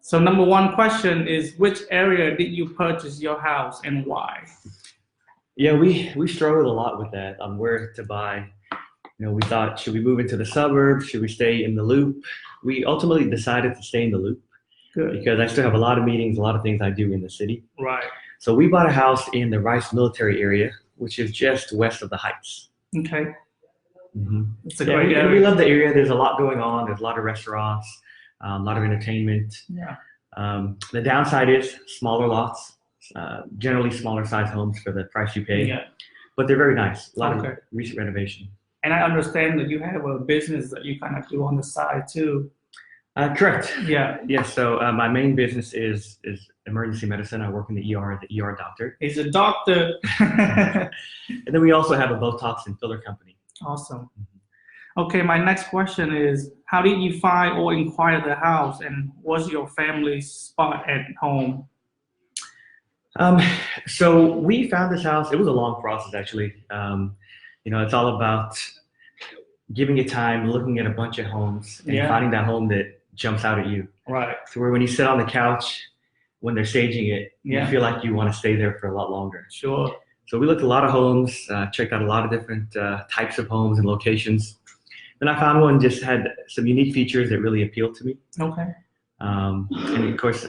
So number one question is, which area did you purchase your house and why? Yeah, we struggled a lot with that on where to buy. We thought, should we move into the suburbs? Should we stay in the loop? We ultimately decided to stay in the loop Good. because I still have a lot of meetings, a lot of things I do in the city. Right. So we bought a house in the Rice military area, which is just west of the Heights. Okay. It's a Yeah, great area. we love the area. There's a lot going on. There's a lot of restaurants, a lot of entertainment. Yeah. The downside is smaller lots, generally smaller size homes for the price you pay. Yeah. But they're very nice. A lot of recent renovation. And I understand that you have a business that you kind of do on the side too. Correct. Yeah. Yeah. So my main business is emergency medicine. I work in the ER, the ER doctor. He's a doctor. And then we also have a Botox and filler company. Awesome. Okay, my next question is, how did you find or inquire the house, and what's your family's spot at home? So we found this house. It was a long process, actually. It's all about giving it time, looking at a bunch of homes, and finding that home that jumps out at you. Right. So where when you sit on the couch, when they're staging it, you feel like you want to stay there for a lot longer. Sure. So we looked at a lot of homes, checked out a lot of different types of homes and locations. Then I found one just had some unique features that really appealed to me. Okay. And of course,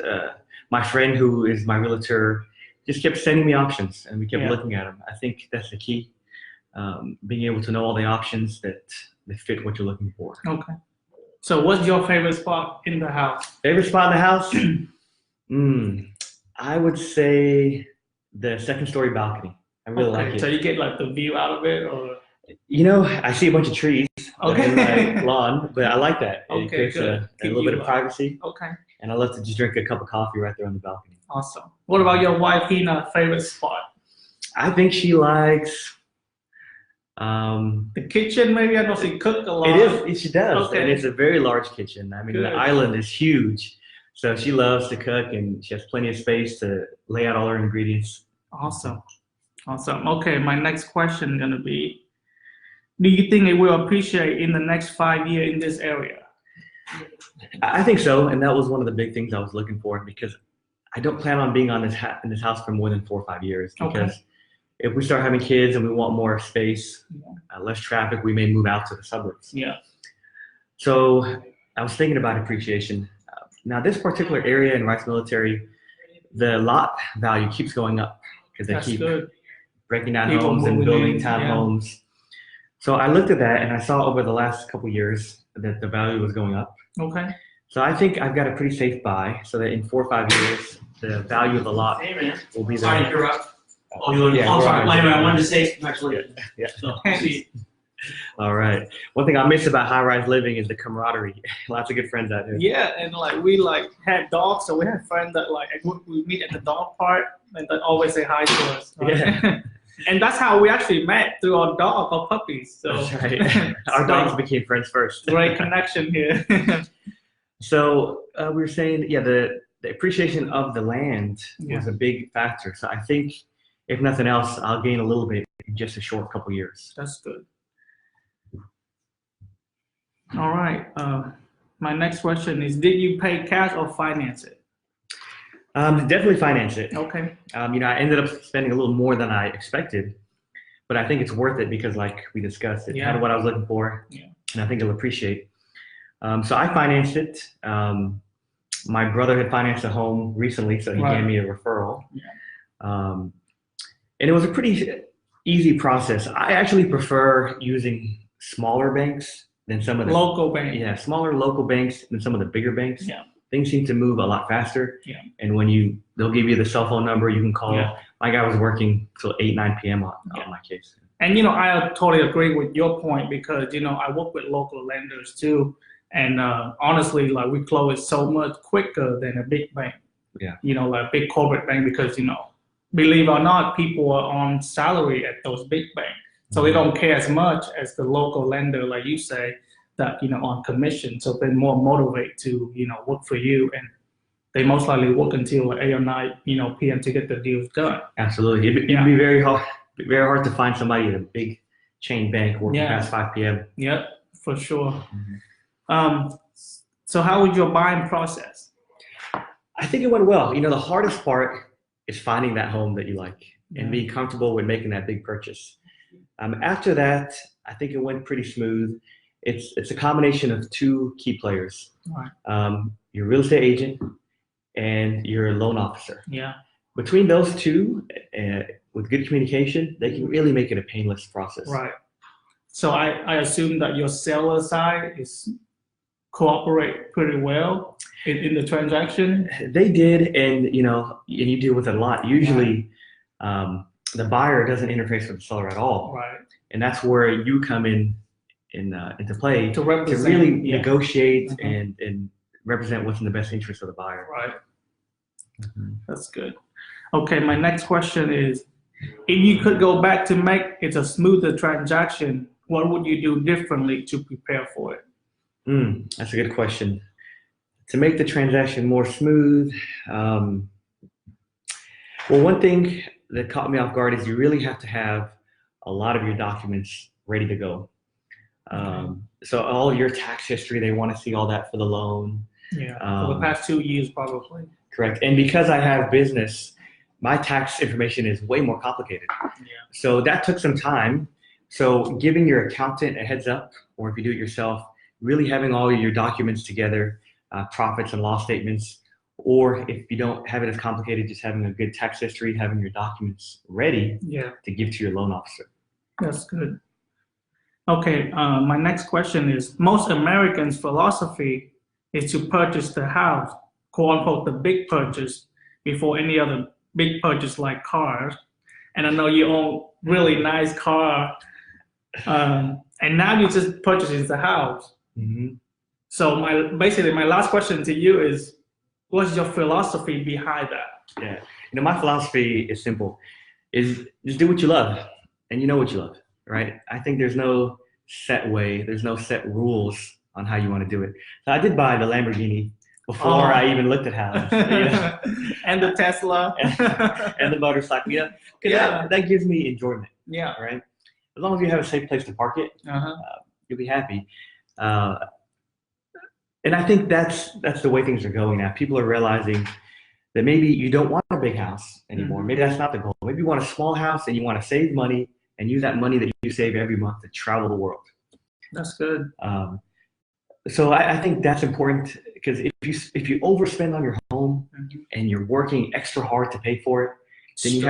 my friend who is my realtor just kept sending me options, and we kept looking at them. I think that's the key, being able to know all the options that fit what you're looking for. Okay. So what's your favorite spot in the house? Favorite spot in the house? I would say the second-story balcony. I really like it. So you get like the view out of it, or? I see a bunch of trees in my lawn, but I like that. It creates a little bit of privacy. Okay. And I love to just drink a cup of coffee right there on the balcony. Awesome. What about your wife, Hina's favorite spot? I think she likes the kitchen, maybe. I know she cooks a lot. It is. She does. Okay. And it's a very large kitchen. I mean, the island is huge. So she loves to cook, and she has plenty of space to lay out all her ingredients. Awesome. Awesome. Okay, my next question is going to be, do you think it will appreciate in the next 5 years in this area? I think so, and that was one of the big things I was looking for, because I don't plan on being in this house for more than 4 or 5 years, because if we start having kids and we want more space, less traffic, we may move out to the suburbs. Yeah. So I was thinking about appreciation. Now, this particular area in Rice Military, the lot value keeps going up because they keep breaking down homes and building townhomes. So I looked at that, and I saw over the last couple of years that the value was going up. Okay. So I think I've got a pretty safe buy, so that in 4 or 5 years, the value of the lot will be there. Sorry to interrupt. I'm sorry. Wait a minute. I wanted to say congratulations. Yeah. So, All right. One thing I miss about high-rise living is the camaraderie. Lots of good friends out here. Yeah, and we had dogs, so we had friends that we meet at the dog park, and they always say hi to us. Right? Yeah. And that's how we actually met, through our dog, our puppies. So that's right. Our dogs became friends first. Great connection here. So we were saying, the appreciation of the land was a big factor. So I think, if nothing else, I'll gain a little bit in just a short couple years. That's good. All right. My next question is, did you pay cash or finance it? Definitely finance it. Okay. I ended up spending a little more than I expected, but I think it's worth it because, like we discussed, it's kind of what I was looking for, and I think it'll appreciate. So I financed it. My brother had financed a home recently, so he gave me a referral. Yeah. And it was a pretty easy process. I actually prefer using smaller banks than some of the local banks. Yeah, smaller local banks than some of the bigger banks. Yeah. Things seem to move a lot faster. Yeah. And when they'll give you the cell phone number, you can call. Yeah. My guy was working till 8, 9 p.m. on my case. And I totally agree with your point, because I work with local lenders too, and honestly, we close so much quicker than a big bank. Yeah. Like big corporate bank, because believe it or not, people are on salary at those big banks, so they don't care as much as the local lender, like you say, that on commission. So they're more motivated to work for you, and they most likely work until 8 or 9 p.m. to get the deals done. Absolutely, it'd be very hard to find somebody at a big chain bank working past 5 p.m. Yep, for sure. So how was your buying process? I think it went well. You know, the hardest part is finding that home that you like and being comfortable with making that big purchase. After that, I think it went pretty smooth. It's a combination of two key players. Right. Your real estate agent and your loan officer. Yeah. Between those two, with good communication, they can really make it a painless process. Right. So I assume that your seller side is cooperate pretty well in the transaction. They did, and you know, and you deal with it a lot. Usually, the buyer doesn't interface with the seller at all. Right. And that's where you come into play to really negotiate and represent what's in the best interest of the buyer. Right. That's good. Okay, my next question is, if you could go back to make it a smoother transaction, what would you do differently to prepare for it? That's a good question. To make the transaction more smooth, well, one thing that caught me off guard is you really have to have a lot of your documents ready to go. So all of your tax history, they want to see all that for the loan. Yeah, for the past 2 years probably. Correct. And because I have business, my tax information is way more complicated. Yeah. So that took some time. So giving your accountant a heads up, or if you do it yourself, really having all of your documents together, profits and loss statements, or if you don't have it as complicated, just having a good tax history, having your documents ready to give to your loan officer. That's good. Okay, my next question is, most Americans' philosophy is to purchase the house, quote unquote, the big purchase, before any other big purchase like cars. And I know you own really nice car, and now you just purchasing the house. So basically my last question to you is, what's your philosophy behind that? Yeah, you know, my philosophy is simple, is just do what you love, and you know what you love, right? I think there's no set way, there's no set rules on how you want to do it. So I did buy the Lamborghini before I even looked at houses. And the Tesla. and the motorcycle, that gives me enjoyment. Yeah. Right? As long as you have a safe place to park it, you'll be happy. And I think that's the way things are going now. People are realizing that maybe you don't want a big house anymore. Maybe that's not the goal. Maybe you want a small house and you want to save money and use that money that you save every month to travel the world. That's good. So I think that's important, because if you overspend on your home and you're working extra hard to pay for it, then you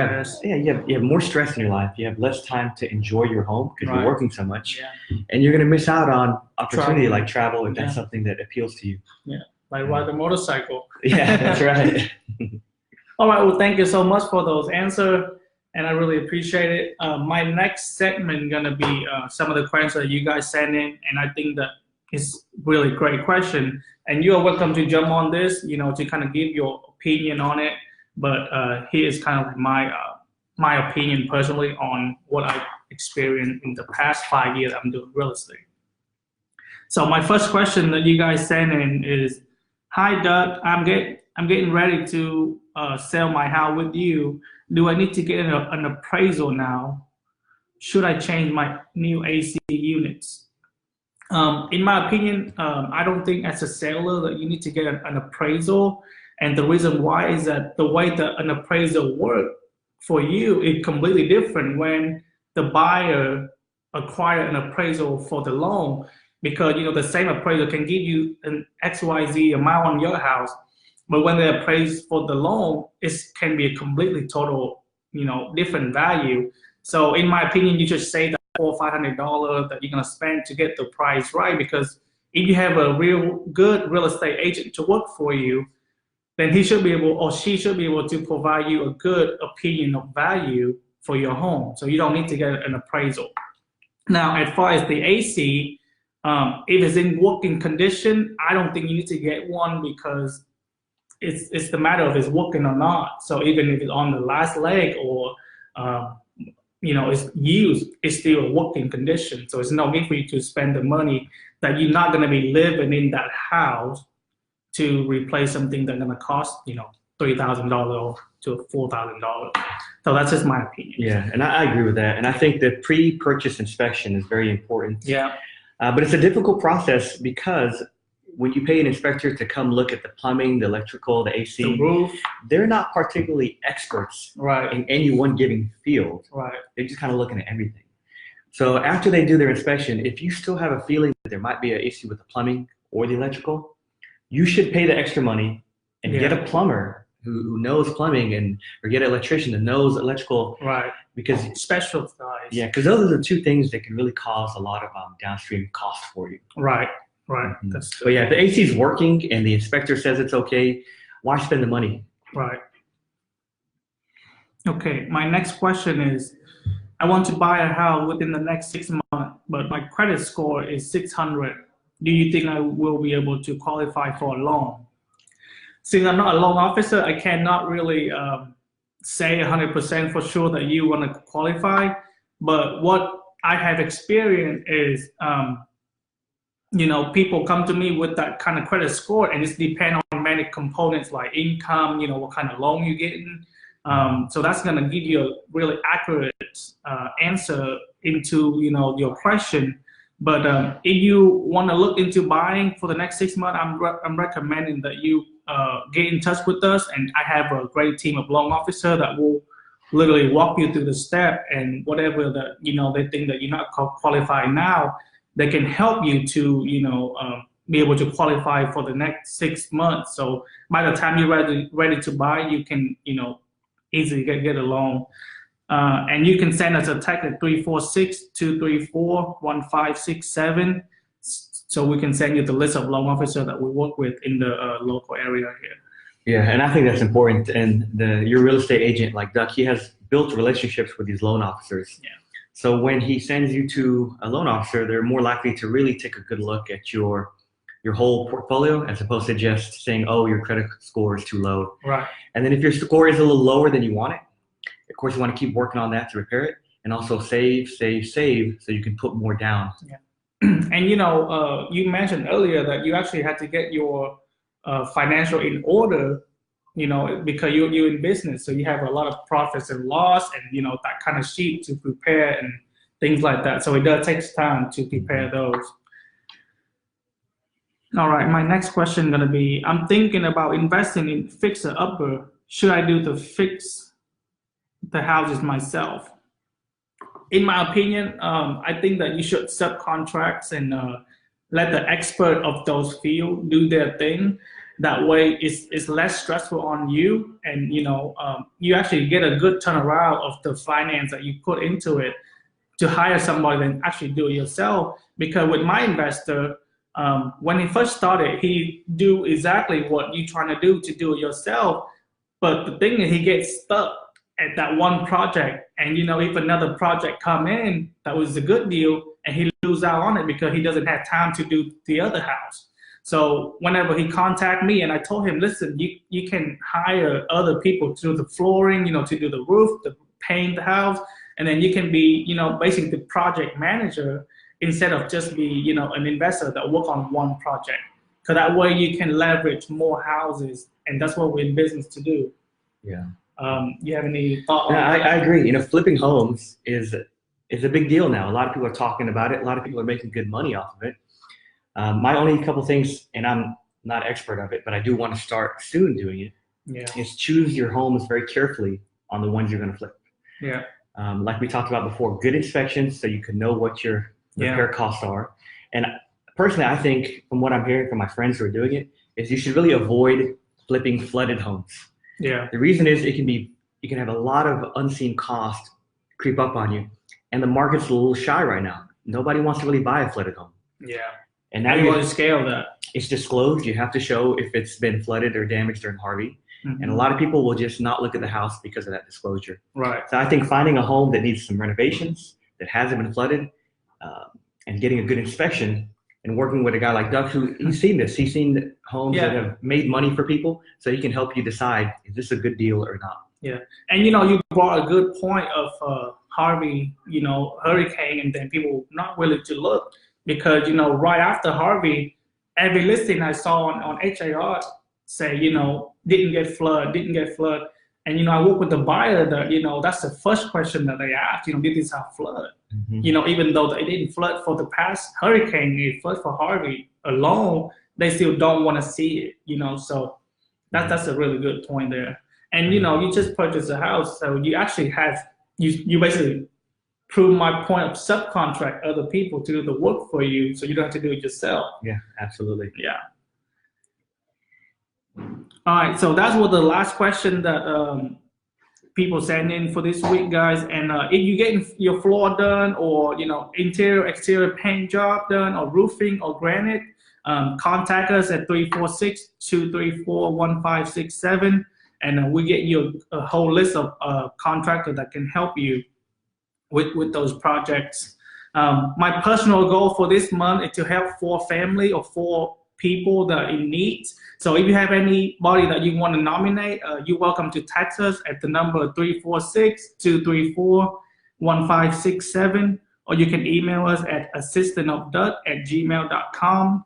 have more stress in your life. You have less time to enjoy your home because you're working so much, and you're going to miss out on opportunity like travel if that's something that appeals to you. Yeah, like ride a motorcycle. Yeah, that's right. All right. Well, thank you so much for those answers, and I really appreciate it. My next segment gonna be some of the questions that you guys sent in, and I think that it's really great question. And you are welcome to jump on this, to kind of give your opinion on it. But here is kind of my opinion personally on what I experienced in the past 5 years I'm doing real estate. So my first question that you guys sent in is, "Hi Doug, I'm getting ready to sell my house with you. Do I need to get an appraisal now? Should I change my new AC units?" In my opinion, I don't think as a seller that you need to get an appraisal. And the reason why is that the way that an appraisal works for you is completely different when the buyer acquire an appraisal for the loan, because the same appraisal can give you an XYZ amount on your house, but when they appraise for the loan, it can be a completely total different value. So in my opinion, you should save that $400 or $500 that you're gonna spend to get the price right, because if you have a good real estate agent to work for you, then he should be able, or she should be able to provide you a good opinion of value for your home. So you don't need to get an appraisal. Now, as far as the AC, if it's in working condition, I don't think you need to get one, because it's the matter of it's working or not. So even if it's on the last leg or it's used, it's still a working condition. So it's no need for you to spend the money that you're not going to be living in that house to replace something that's going to cost $3,000 to $4,000. So that's just my opinion. Yeah, and I agree with that. And I think the pre-purchase inspection is very important. Yeah. But it's a difficult process because when you pay an inspector to come look at the plumbing, the electrical, the AC, the roof, they're not particularly experts in any one given field. They're just kind of looking at everything. So after they do their inspection, if you still have a feeling that there might be an issue with the plumbing or the electrical, you should pay the extra money and get a plumber who knows plumbing, or get an electrician that knows electrical. Because special guys. Yeah, because those are the two things that can really cause a lot of downstream cost for you. But yeah, if the AC is working and the inspector says it's okay, why spend the money? Okay, my next question is, I want to buy a house within the next 6 months, but my credit score is 600. Do you think I will be able to qualify for a loan? Since I'm not a loan officer, I cannot really say 100% for sure that you want to qualify. But what I have experienced is, people come to me with that kind of credit score, and it's depend on many components like income, what kind of loan you're getting. So that's going to give you a really accurate answer into your question. But if you want to look into buying for the next 6 months, I'm recommending that you get in touch with us, and I have a great team of loan officers that will literally walk you through the step, and whatever that they think that you're not qualified now, they can help you to be able to qualify for the next 6 months. So by the time you're ready to buy, you can easily get a loan. And you can send us a text at 346-234-1567, so we can send you the list of loan officers that we work with in the local area here. Yeah, and I think that's important. And your real estate agent, like Duck, he has built relationships with these loan officers. So when he sends you to a loan officer, they're more likely to really take a good look at your whole portfolio, as opposed to just saying, oh, your credit score is too low. And then if your score is a little lower than you want it, of course you want to keep working on that to repair it, and also save so you can put more down. And you mentioned earlier that you actually had to get your financial in order, because you're in business, so you have a lot of profits and loss, and that kind of sheet to prepare and things like that. So it does take time to prepare those. All right, my next question is going to be, I'm thinking about investing in fixer-upper. Should I do the fix the houses myself? In my opinion, I think that you should subcontract and let the expert of those fields do their thing. That way it's less stressful on you, and you actually get a good turnaround of the finance that you put into it to hire somebody than actually do it yourself. Because with my investor, when he first started, he do exactly what you're trying to do it yourself. But the thing is, he gets stuck at that one project, and if another project come in that was a good deal, and he lose out on it because he doesn't have time to do the other house. So whenever he contact me, and I told him, listen, you can hire other people to do the flooring, to do the roof, to paint the house, and then you can be basically the project manager, instead of just be an investor that work on one project. So that way you can leverage more houses, and that's what we're in business to do. You have any thought? I agree. Flipping homes is a big deal now. A lot of people are talking about it. A lot of people are making good money off of it. My only couple things, and I'm not an expert of it, but I do want to start soon doing it, is choose your homes very carefully on the ones you're going to flip. Like we talked about before, good inspections so you can know what your repair costs are. And personally, I think from what I'm hearing from my friends who are doing it, is you should really avoid flipping flooded homes. The reason is you can have a lot of unseen cost creep up on you, and the market's a little shy right now. Nobody wants to really buy a flooded home. And now you want to scale that. It's disclosed. You have to show if it's been flooded or damaged during Harvey. And a lot of people will just not look at the house because of that disclosure. So I think finding a home that needs some renovations, that hasn't been flooded, and getting a good inspection, and working with a guy like Doug, who he's seen this. He's seen homes that have made money for people, so he can help you decide, is this a good deal or not? And you brought a good point of Harvey, hurricane, and then people not willing to look, because right after Harvey, every listing I saw on HAR say didn't get flood, and I work with the buyer that that's the first question that they ask, did this have flood? Even though they didn't flood for the past hurricane, it flooded for Harvey alone. they still don't want to see it, you know. So that's a really good point there. And you know, you just purchased a house, so you actually have you basically prove my point of subcontract other people to do the work for you, so you don't have to do it yourself. Yeah, absolutely. Yeah. All right, so that was the last question that people send in for this week, guys. And if you get your floor done, or you know, interior exterior paint job done, or roofing or granite, contact us at 346-234-1567, and we get you a whole list of contractors that can help you with those projects. My personal goal for this month is to help 4 family or 4 people that are in need. So if you have anybody that you want to nominate, you're welcome to text us at the number 346-234-1567, or you can email us at assistantofduck@gmail.com.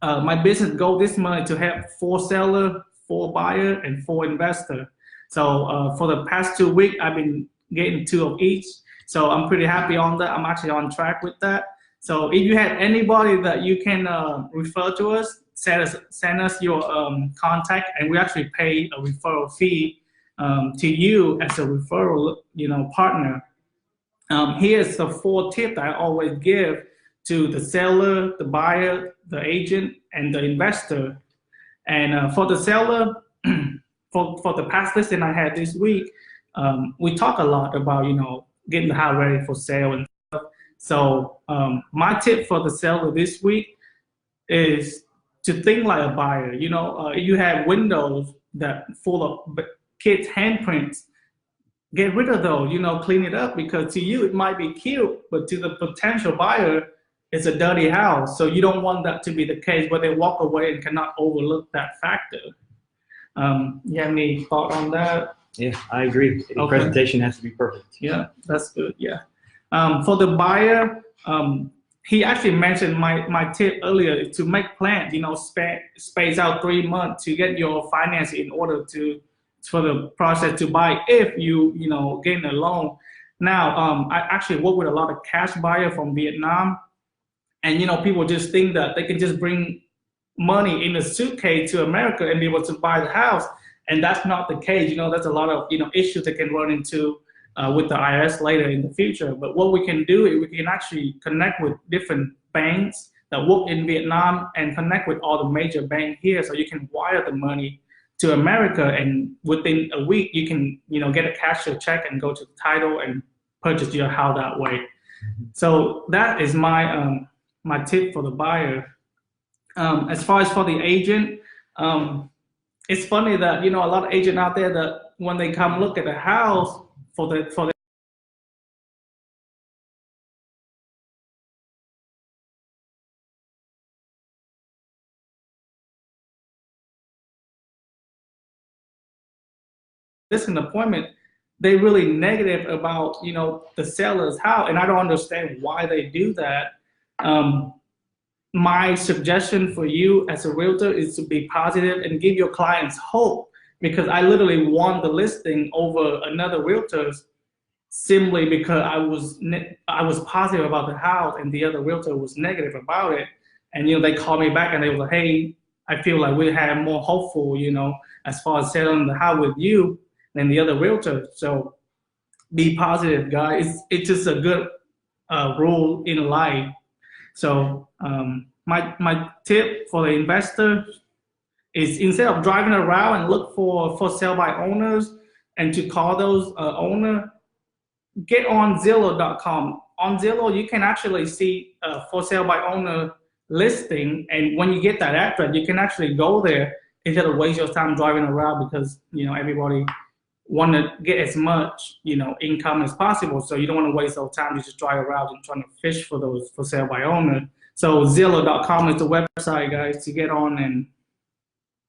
My business goal this month is to help 4 seller, 4 buyer, and 4 investor. So for the past 2 weeks, I've been getting 2 of each. So I'm pretty happy on that. I'm actually on track with that. So if you have anybody that you can refer to us, send us your contact, and we actually pay a referral fee to you as a referral, you know, partner. Here's the 4 tips I always give to the seller, the buyer, the agent, and the investor. And for the seller, for the past listing I had this week, we talk a lot about, you know, getting the house ready for sale and stuff. So my tip for the seller this week is to think like a buyer. You know, if you have windows that full of kids' handprints, get rid of those, you know, clean it up, because to you it might be cute, but to the potential buyer, it's a dirty house. So you don't want that to be the case where they walk away and cannot overlook that factor. You have any thought on that? Yeah, I agree. The Okay. presentation has to be perfect. Yeah, that's good. Yeah. For the buyer, he actually mentioned my tip earlier is to make plans. You know, space out 3 months to get your finance in order for the process to buy. If you know, getting a loan. Now, I actually work with a lot of cash buyer from Vietnam, and you know, people just think that they can just bring money in a suitcase to America and be able to buy the house, and that's not the case. You know, there's a lot of, you know, issues they can run into with the IRS later in the future. But what we can do is we can actually connect with different banks that work in Vietnam and connect with all the major banks here, so you can wire the money to America, and within a week you can, you know, get a cashier check and go to the title and purchase your house that way. So that is my my tip for the buyer. As far as for the agent, it's funny that, you know, a lot of agents out there that when they come look at the house for the listing appointment, they really negative about, you know, the seller's house, and I don't understand why they do that. My suggestion for you as a realtor is to be positive and give your clients hope, because I literally won the listing over another realtor's simply because I was positive about the house and the other realtor was negative about it. And you know, they called me back and they were like, hey, I feel like we have more hopeful, you know, as far as selling the house with you than the other realtor. So be positive, guys. It's just a good rule in life. So my tip for the investor is, instead of driving around and look for sale by owners and to call those owner, get on Zillow.com. On Zillow, you can actually see for sale by owner listing, and when you get that address, you can actually go there instead of waste your time driving around, because you know, everybody want to get as much, you know, income as possible. So you don't want to waste your time. You just drive around and trying to fish for those for sale by owner. So Zillow.com is the website, guys, to get on and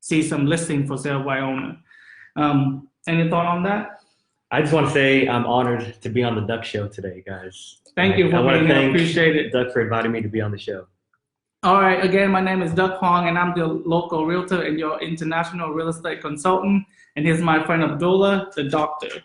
see some listing for sale by owner. Any thought on that? I just want to say I'm honored to be on the Duck Show today, guys. Thank you for being here. Appreciate it. Duck for inviting me to be on the show. All right. Again, my name is Duck Hoang, and I'm the local realtor and your international real estate consultant. And here's my friend Abdulla, the doctor.